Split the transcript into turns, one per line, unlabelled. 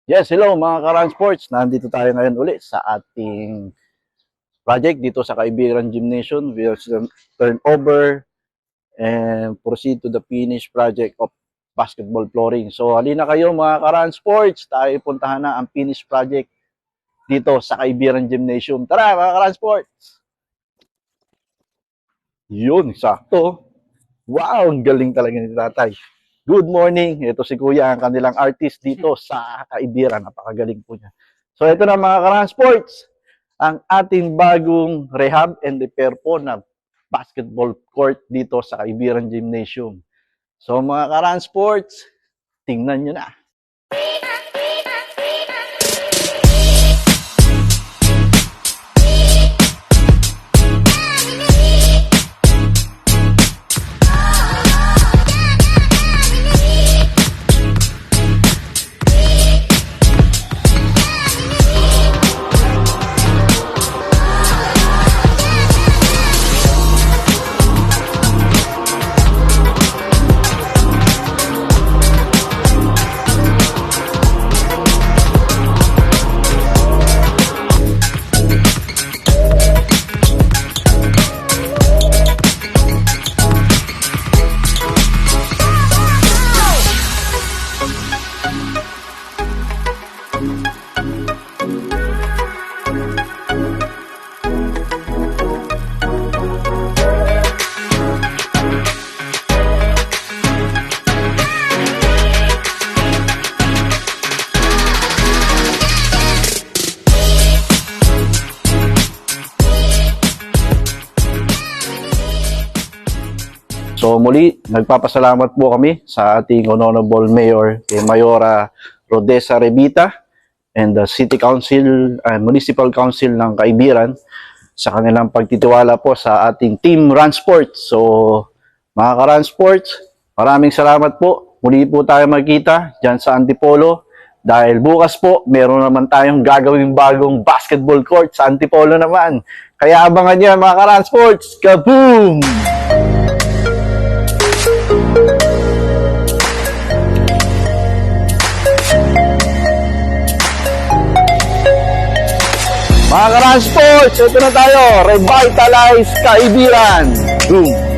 Yes, hello mga Karan Sports. Nandito tayo ngayon ulit sa ating project dito sa Kaibiran Gymnasium. We'll turn over and proceed to the finish project of basketball flooring. So halina kayo mga Karan Sports. Tayo puntahan na ang finish project dito sa Kaibiran Gymnasium. Tara mga Karan Sports! Yun, sakto. Wow, ang galing talaga ni Tatay. Good morning. Ito si Kuya, ang kanilang artist dito sa Kaibiran. Napakagaling po niya. So ito na mga Karan Sports, ang ating bagong rehab and repair po na basketball court dito sa Kaibiran Gymnasium. So mga Karan Sports, tingnan nyo na. So muli, nagpapasalamat po kami sa ating Honorable Mayor, kay Mayora Rodessa Revita and the City Council and Municipal Council ng Kaibiran sa kanilang pagtitiwala po sa ating Team Run Sports. So mga Ka-Run Sports, maraming salamat po. Muli po tayo magkita dyan sa Antipolo dahil bukas po meron naman tayong gagawing bagong basketball court sa Antipolo naman. Kaya abangan nyo mga Ka-Run Sports. Kaboom! Mga Ka-Run Sports, ito na tayo. Revitalize Kaibiran. Boom!